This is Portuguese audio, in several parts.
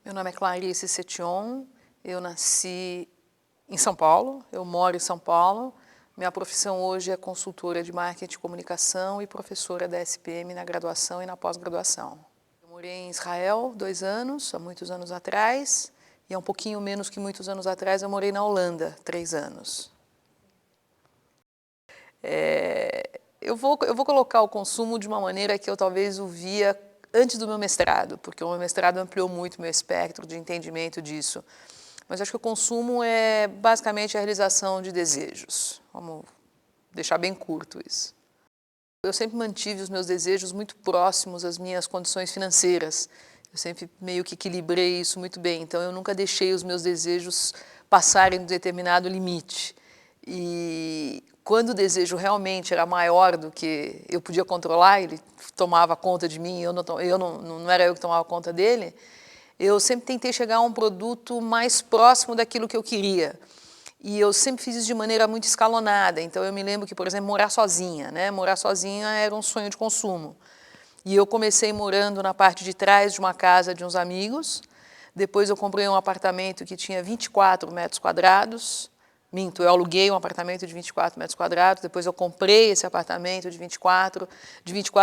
Meu nome é Clarice Setion, eu nasci em São Paulo, eu moro em São Paulo. Minha profissão hoje é consultora de marketing e comunicação e professora da SPM na graduação e na pós-graduação. Eu morei em Israel 2 anos, há muitos anos atrás, e há um pouquinho menos que muitos anos atrás eu morei na Holanda, 3 anos. Eu vou colocar o consumo de uma maneira que eu talvez o via antes do meu mestrado, porque o meu mestrado ampliou muito meu espectro de entendimento disso. Mas acho que o consumo é basicamente a realização de desejos. Vamos deixar bem curto isso. Eu sempre mantive os meus desejos muito próximos às minhas condições financeiras. Eu sempre meio que equilibrei isso muito bem, então eu nunca deixei os meus desejos passarem de um determinado limite. E quando o desejo realmente era maior do que eu podia controlar, ele tomava conta de mim, não era eu que tomava conta dele, eu sempre tentei chegar a um produto mais próximo daquilo que eu queria. E eu sempre fiz isso de maneira muito escalonada. Então eu me lembro que, por exemplo, morar sozinha, né? Morar sozinha era um sonho de consumo. E eu comecei morando na parte de trás de uma casa de uns amigos. Depois eu comprei um apartamento que tinha 24 metros quadrados. Minto, eu aluguei um apartamento de 24 metros quadrados, depois eu comprei esse apartamento de 24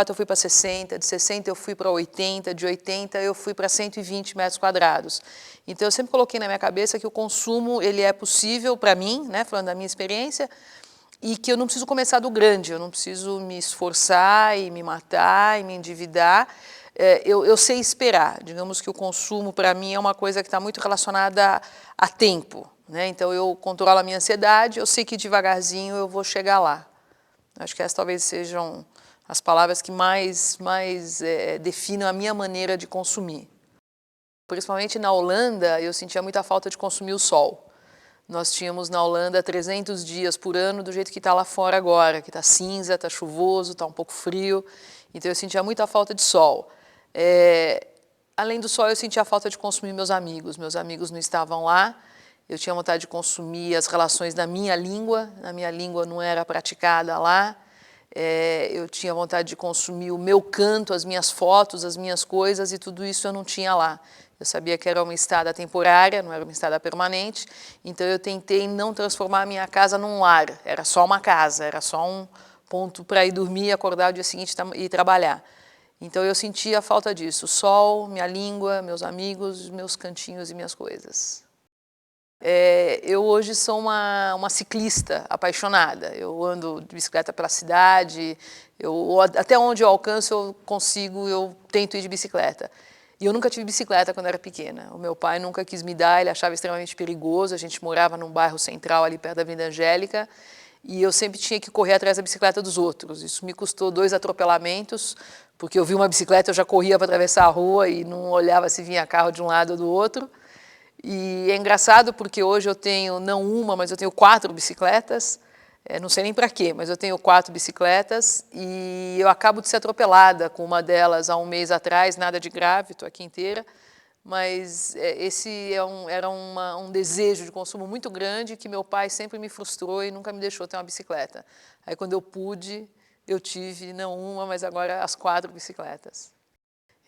eu fui para 60, de 60 eu fui para 80, de 80 eu fui para 120 metros quadrados. Então eu sempre coloquei na minha cabeça que o consumo ele é possível para mim, né, falando da minha experiência, e que eu não preciso começar do grande, eu não preciso me esforçar e me matar e me endividar. Eu sei esperar. Digamos que o consumo, para mim, é uma coisa que está muito relacionada a tempo. Né? Então, eu controlo a minha ansiedade, eu sei que devagarzinho eu vou chegar lá. Acho que essas talvez sejam as palavras que mais definam a minha maneira de consumir. Principalmente na Holanda, eu sentia muita falta de consumir o sol. Nós tínhamos na Holanda 300 dias por ano, do jeito que está lá fora agora, que está cinza, está chuvoso, está um pouco frio. Então eu sentia muita falta de sol. Além do sol, eu sentia a falta de consumir meus amigos. Meus amigos não estavam lá. Eu tinha vontade de consumir as relações na minha língua. A minha língua não era praticada lá. Eu tinha vontade de consumir o meu canto, as minhas fotos, as minhas coisas, e tudo isso eu não tinha lá. Eu sabia que era uma estada temporária, não era uma estada permanente, então eu tentei não transformar a minha casa num lar. Era só uma casa, era só um ponto para ir dormir, acordar no dia seguinte e trabalhar. Então eu sentia a falta disso, o sol, minha língua, meus amigos, meus cantinhos e minhas coisas. Eu hoje sou uma ciclista apaixonada. Eu ando de bicicleta pela cidade, até onde eu alcanço eu tento ir de bicicleta. E eu nunca tive bicicleta quando era pequena. O meu pai nunca quis me dar, ele achava extremamente perigoso. A gente morava num bairro central ali perto da Avenida Angélica e eu sempre tinha que correr atrás da bicicleta dos outros. Isso me custou 2 atropelamentos, porque eu vi uma bicicleta, eu já corria para atravessar a rua e não olhava se vinha carro de um lado ou do outro. E é engraçado porque hoje eu tenho não uma, mas eu tenho 4 bicicletas. Não sei nem para quê, mas eu tenho 4 bicicletas e eu acabo de ser atropelada com uma delas há um mês atrás, nada de grave, estou aqui inteira. Mas esse era um desejo de consumo muito grande que meu pai sempre me frustrou e nunca me deixou ter uma bicicleta. Aí quando eu pude, eu tive não uma, mas agora as 4 bicicletas.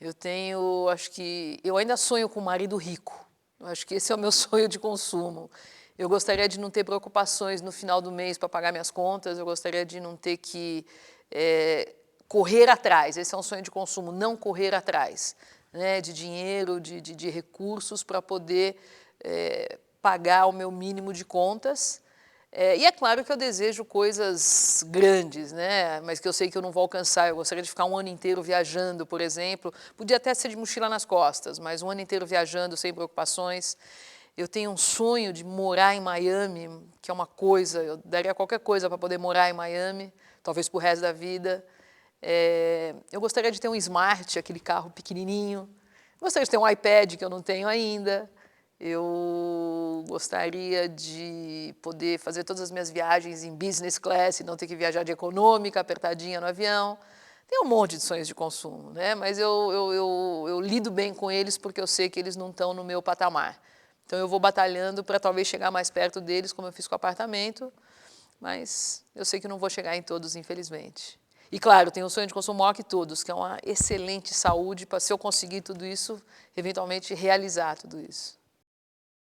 Eu ainda sonho com um marido rico. Eu acho que esse é o meu sonho de consumo. Eu gostaria de não ter preocupações no final do mês para pagar minhas contas, eu gostaria de não ter que correr atrás, esse é um sonho de consumo, não correr atrás, né, de dinheiro, de recursos para poder pagar o meu mínimo de contas. E é claro que eu desejo coisas grandes, né? Mas que eu sei que eu não vou alcançar. Eu gostaria de ficar um ano inteiro viajando, por exemplo. Podia até ser de mochila nas costas, mas um ano inteiro viajando sem preocupações. Eu tenho um sonho de morar em Miami, que é uma coisa, eu daria qualquer coisa para poder morar em Miami, talvez para o resto da vida. Eu gostaria de ter um Smart, aquele carro pequenininho. Gostaria de ter um iPad, que eu não tenho ainda. Eu gostaria de poder fazer todas as minhas viagens em business class e não ter que viajar de econômica, apertadinha no avião. Tem um monte de sonhos de consumo, né? Mas eu lido bem com eles porque eu sei que eles não estão no meu patamar. Então eu vou batalhando para talvez chegar mais perto deles, como eu fiz com o apartamento, mas eu sei que não vou chegar em todos, infelizmente. E, claro, tenho um sonho de consumo maior que todos, que é uma excelente saúde para, se eu conseguir tudo isso, eventualmente realizar tudo isso.